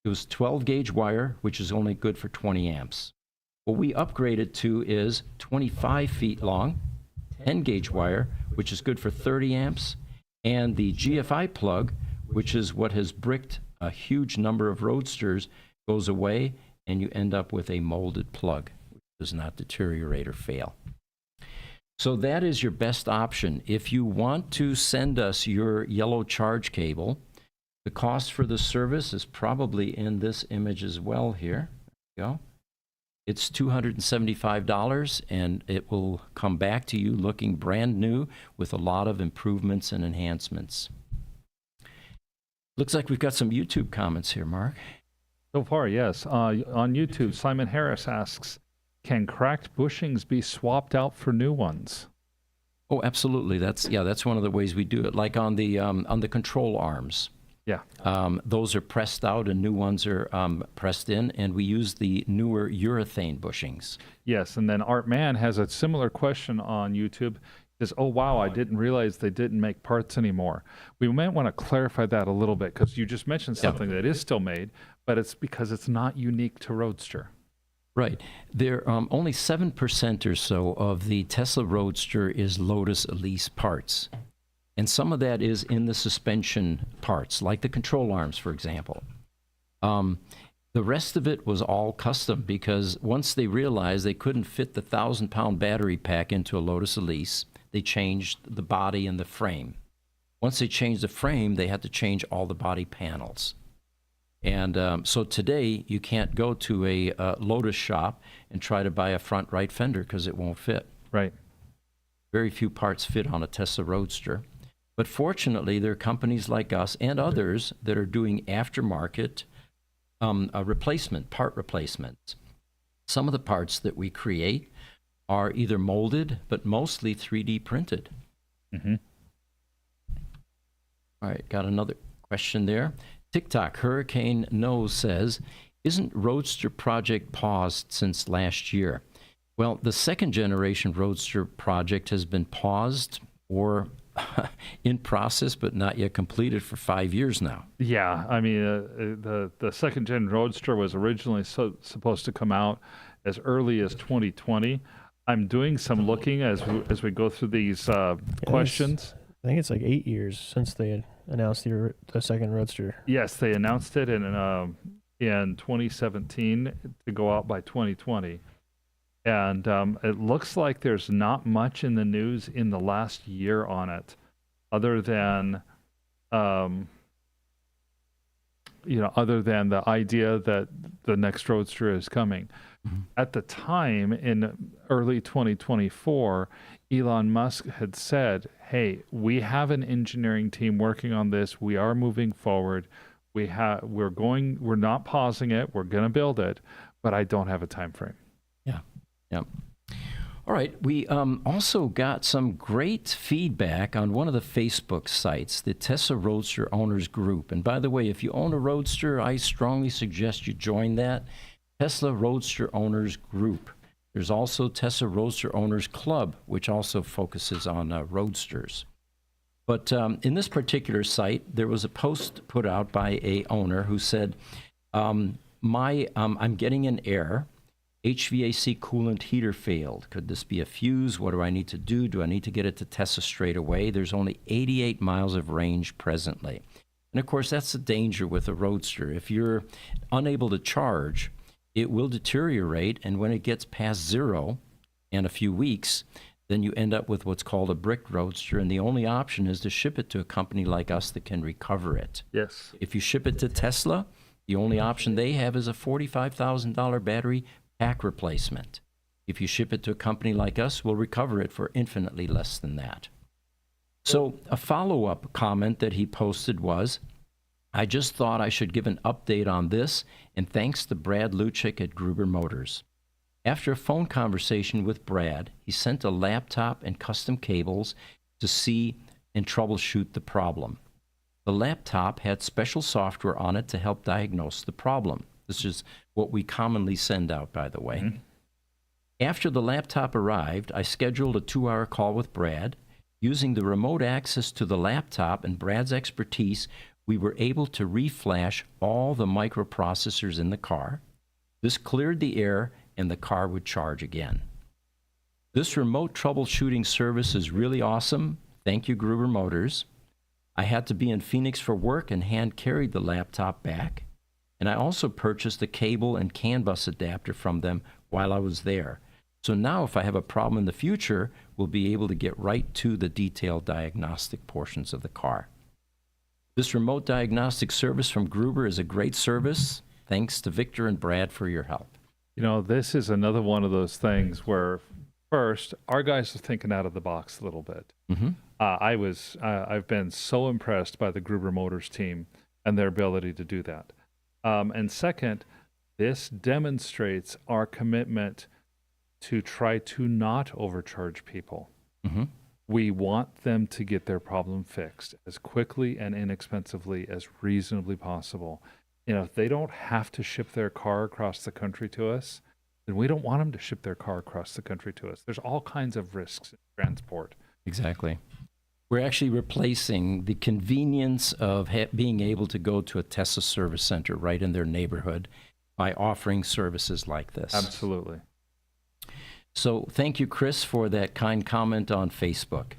S1: It was 12 gauge wire, which is only good for 20 amps. What we upgraded to is 25 feet long, 10 gauge wire, which is good for 30 amps, and the GFI plug, which is what has bricked a huge number of Roadsters, goes away, and you end up with a molded plug, which does not deteriorate or fail. So that is your best option. If you want to send us your yellow charge cable, the cost for the service is probably in this image as well here. There we go. It's $275, and it will come back to you looking brand new with a lot of improvements and enhancements. Looks like we've got some YouTube comments here, Mark.
S2: So far, yes. On YouTube, Simon Harris asks, can cracked bushings be swapped out for new ones?
S1: Oh, absolutely. That's one of the ways we do it. Like on the control arms.
S2: Yeah.
S1: Those are pressed out and new ones are pressed in, and we use the newer urethane bushings.
S2: Yes, and then Art Man has a similar question on YouTube. He says, oh, wow, I didn't realize they didn't make parts anymore. We might want to clarify that a little bit, because you just mentioned something that is still made, but it's because it's not unique to Roadster.
S1: Right. There only 7% or so of the Tesla Roadster is Lotus Elise parts. And some of that is in the suspension parts, like the control arms, for example. The rest of it was all custom, because once they realized they couldn't fit the 1,000-pound battery pack into a Lotus Elise, they changed the body and the frame. Once they changed the frame, they had to change all the body panels. And so today, you can't go to a Lotus shop and try to buy a front right fender, because it won't fit.
S2: Right.
S1: Very few parts fit on a Tesla Roadster. But fortunately, there are companies like us and others that are doing aftermarket part replacements. Some of the parts that we create are either molded, but mostly 3D printed.
S2: Mm-hmm.
S1: All right, got another question there. TikTok Hurricane Nose says, isn't Roadster project paused since last year? Well, the second generation Roadster project has been paused or in process, but not yet completed for 5 years now.
S2: Yeah, I mean, the second gen Roadster was originally supposed to come out as early as 2020. I'm doing some looking as we go through these questions.
S3: I think it's like 8 years since they had announced the second Roadster.
S2: Yes, they announced it in 2017 to go out by 2020. And it looks like there's not much in the news in the last year on it, other than, other than the idea that the next Roadster is coming.
S1: Mm-hmm.
S2: At the time, in early 2024, Elon Musk had said, "Hey, we have an engineering team working on this. We are moving forward. We're not pausing it. We're going to build it, but I don't have a time frame."
S1: Yeah. Yep. All right. We also got some great feedback on one of the Facebook sites, the Tesla Roadster Owners Group. And by the way, if you own a Roadster, I strongly suggest you join that Tesla Roadster Owners Group. There's also Tesla Roadster Owners Club, which also focuses on Roadsters. But in this particular site, there was a post put out by a owner who said, I'm getting an error. HVAC coolant heater failed. Could this be a fuse? What do I need to do? Do I need to get it to Tesla straight away? There's only 88 miles of range presently. And of course, that's the danger with a Roadster. If you're unable to charge, it will deteriorate. And when it gets past 0 in a few weeks, then you end up with what's called a brick Roadster. And the only option is to ship it to a company like us that can recover it.
S2: Yes.
S1: If you ship it to Tesla, the only option they have is a $45,000 battery pack replacement. If you ship it to a company like us, we'll recover it for infinitely less than that. So a follow-up comment that he posted was, I just thought I should give an update on this, and thanks to Brad Luchik at Gruber Motors. After a phone conversation with Brad, he sent a laptop and custom cables to see and troubleshoot the problem. The laptop had special software on it to help diagnose the problem. This is what we commonly send out, by the way. Mm-hmm. After the laptop arrived, I scheduled a 2-hour call with Brad. Using the remote access to the laptop and Brad's expertise, we were able to reflash all the microprocessors in the car. This cleared the air, and the car would charge again. This remote troubleshooting service is really awesome. Thank you, Gruber Motors. I had to be in Phoenix for work and hand-carried the laptop back. And I also purchased a cable and CAN bus adapter from them while I was there. So now if I have a problem in the future, we'll be able to get right to the detailed diagnostic portions of the car. This remote diagnostic service from Gruber is a great service. Thanks to Victor and Brad for your help.
S2: This is another one of those things where, first, our guys are thinking out of the box a little bit.
S1: Mm-hmm.
S2: I've been so impressed by the Gruber Motors team and their ability to do that. And second, this demonstrates our commitment to try to not overcharge people.
S1: Mm-hmm.
S2: We want them to get their problem fixed as quickly and inexpensively as reasonably possible. If they don't have to ship their car across the country to us, then we don't want them to ship their car across the country to us. There's all kinds of risks in transport.
S1: Exactly. We're actually replacing the convenience of being able to go to a Tesla service center right in their neighborhood by offering services like this.
S2: Absolutely.
S1: So thank you, Chris, for that kind comment on Facebook.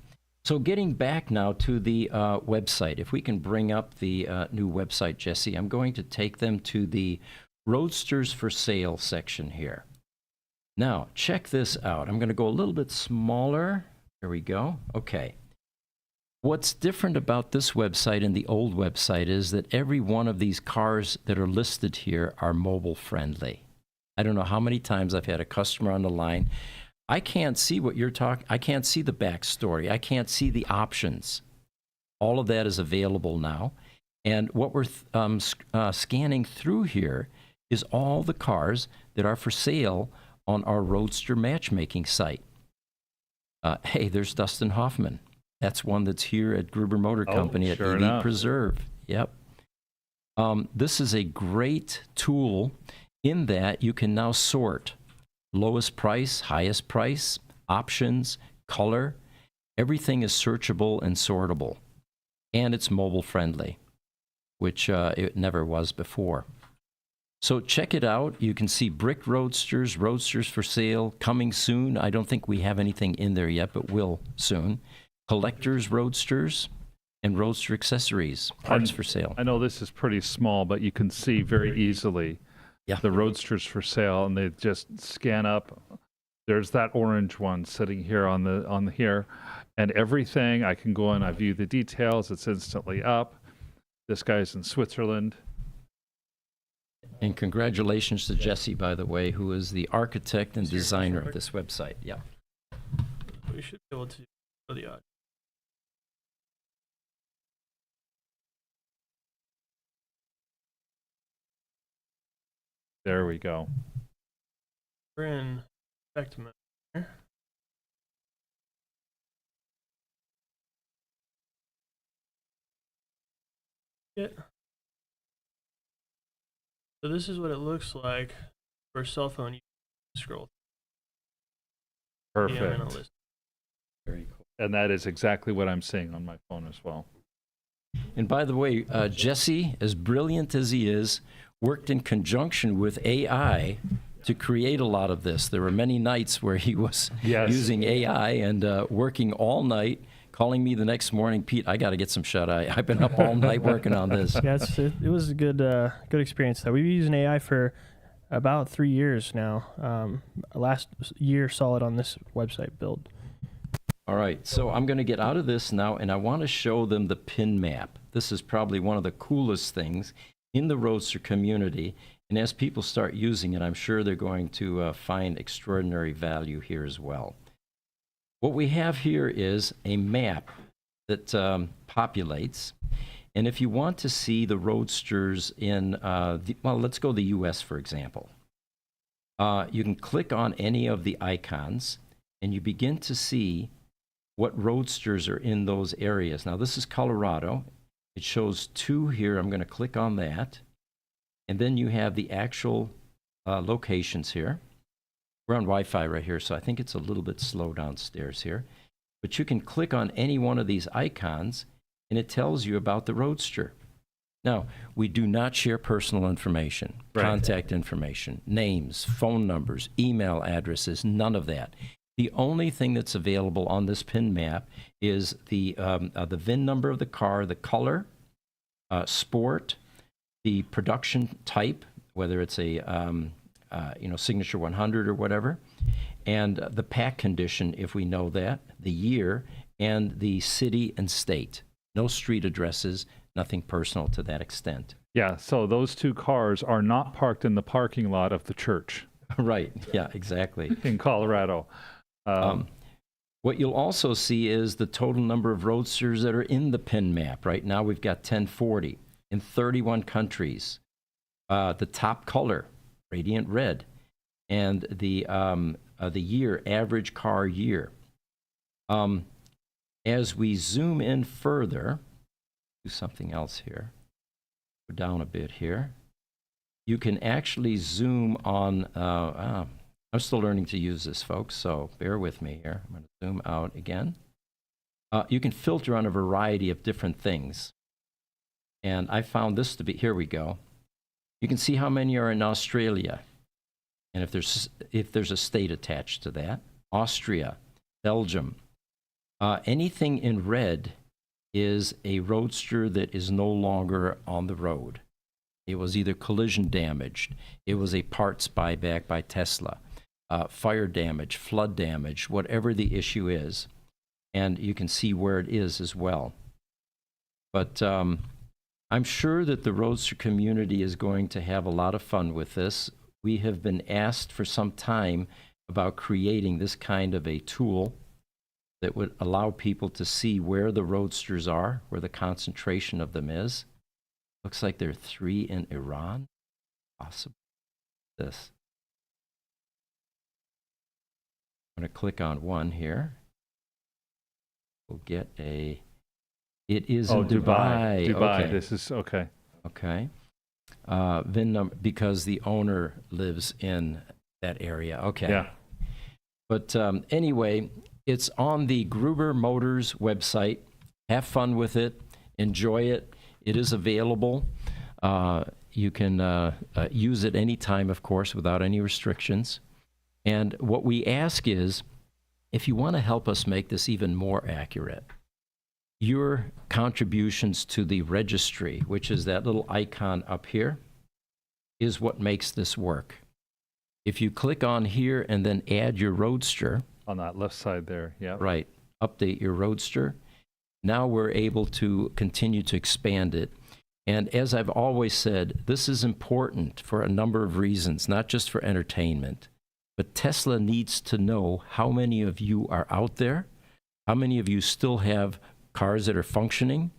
S1: So getting back now to the website, if we can bring up the new website, Jesse, I'm going to take them to the Roadsters for Sale section here. Now, check this out. I'm going to go a little bit smaller. There we go. Okay. What's different about this website and the old website is that every one of these cars that are listed here are mobile friendly. I don't know how many times I've had a customer on the line. I can't see what you're talking. I can't see the backstory. I can't see the options. All of that is available now. And what we're scanning through here is all the cars that are for sale on our Roadster matchmaking site. Hey, there's Dustin Hoffman. That's one that's here at Gruber Motor Company at Elite Preserve. Yep. This is a great tool in that you can now sort lowest price, highest price, options, color. Everything is searchable and sortable. And it's mobile friendly, which it never was before. So check it out. You can see brick Roadsters, Roadsters for sale, coming soon. I don't think we have anything in there yet, but will soon. Collectors Roadsters, and Roadster accessories, parts for sale.
S2: I know this is pretty small, but you can see very easily the Roadsters for sale, and they just scan up. There's that orange one sitting here on here, and everything. I can go in, I view the details. It's instantly up. This guy's in Switzerland.
S1: And congratulations to Jesse, by the way, who is the architect and designer of this website. Yeah.
S3: We should be able to show the audio.
S2: There we go.
S3: We're in effect mode here. Yeah. So this is what it looks like for a cell phone. You scroll.
S2: Perfect.
S1: Very cool.
S2: And that is exactly what I'm seeing on my phone as well.
S1: And by the way, Jesse, as brilliant as he is, worked in conjunction with AI to create a lot of this. There were many nights where he was using AI and working all night, calling me the next morning, Pete, I got to get some shut-eye. I've been up all night working on this.
S3: Yeah, it was a good experience, though. We've been using AI for about 3 years now. Last year solid on this website build.
S1: All right, so I'm going to get out of this now, and I want to show them the pin map. This is probably one of the coolest things in the Roadster community, and as people start using it, I'm sure they're going to find extraordinary value here as well. What we have here is a map that populates, and if you want to see the Roadsters in, well, let's go the U.S., for example. You can click on any of the icons, and you begin to see what Roadsters are in those areas. Now, this is Colorado. It shows 2 here. I'm going to click on that. And then you have the actual locations here. We're on Wi-Fi right here, so I think it's a little bit slow downstairs here. But you can click on any one of these icons, and it tells you about the Roadster. Now, we do not share personal information, contact information, names, phone numbers, email addresses, none of that. The only thing that's available on this pin map is the VIN number of the car, the color, sport, the production type, whether it's a Signature 100 or whatever, and the pack condition, if we know that, the year, and the city and state. No street addresses, nothing personal to that extent.
S2: Yeah, so those 2 cars are not parked in the parking lot of the church.
S1: Right, yeah, exactly.
S2: In Colorado.
S1: What you'll also see is the total number of Roadsters that are in the pin map. Right now we've got 1040 in 31 countries. The top color, radiant red, and the year, average car year. As we zoom in further, do something else here. Go down a bit here. You can actually zoom on. I'm still learning to use this, folks, so bear with me here. I'm going to zoom out again. You can filter on a variety of different things. And I found this to be, here we go. You can see how many are in Australia. And if there's a state attached to that, Austria, Belgium. Anything in red is a Roadster that is no longer on the road. It was either collision damaged. It was a parts buyback by Tesla. Fire damage, flood damage, whatever the issue is. And you can see where it is as well. But I'm sure that the Roadster community is going to have a lot of fun with this. We have been asked for some time about creating this kind of a tool that would allow people to see where the Roadsters are, where the concentration of them is. Looks like there are 3 in Iran. Possible. This. I'm going to click on one here. We'll get a. It is in Dubai.
S2: Dubai.
S1: Okay.
S2: This is okay.
S1: Okay. VIN number, because the owner lives in that area. Okay.
S2: Yeah.
S1: But anyway, it's on the Gruber Motors website. Have fun with it. Enjoy it. It is available. You can use it anytime, of course, without any restrictions. And what we ask is, if you want to help us make this even more accurate, your contributions to the registry, which is that little icon up here, is what makes this work. If you click on here and then add your Roadster,
S2: On that left side there, yeah.
S1: right, update your Roadster, now we're able to continue to expand it. And as I've always said, this is important for a number of reasons, not just for entertainment, but Tesla needs to know how many of you are out there, how many of you still have cars that are functioning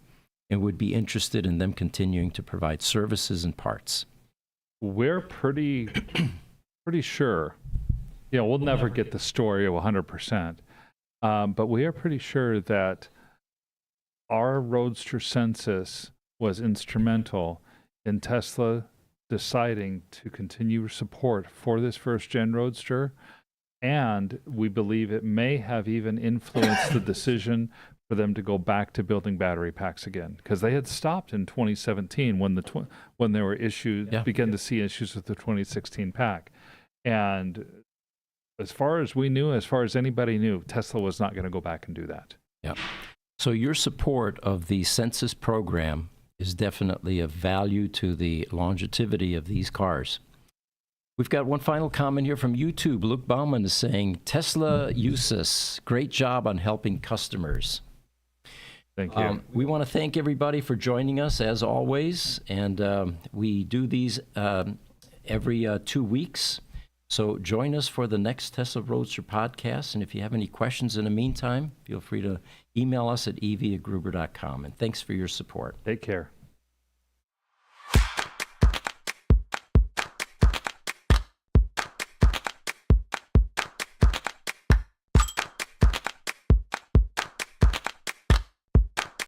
S1: and would be interested in them continuing to provide services and parts.
S2: We're pretty sure. We'll never get the story of 100%, but we are pretty sure that our Roadster census was instrumental in Tesla deciding to continue support for this first-gen Roadster, and we believe it may have even influenced the decision for them to go back to building battery packs again, because they had stopped in 2017 when there were issues, began to see issues with the 2016 pack. And as far as we knew, as far as anybody knew, Tesla was not going to go back and do that.
S1: Yeah. So your support of the census program is definitely of value to the longevity of these cars. We've got one final comment here from YouTube. Luke Bauman is saying, Tesla USIS, great job on helping customers.
S2: Thank you.
S1: We want to thank everybody for joining us, as always, and we do these every 2 weeks. So join us for the next Tesla Roadster podcast, and if you have any questions in the meantime, feel free to email us at ev@gruber.com, and thanks for your support.
S2: Take care.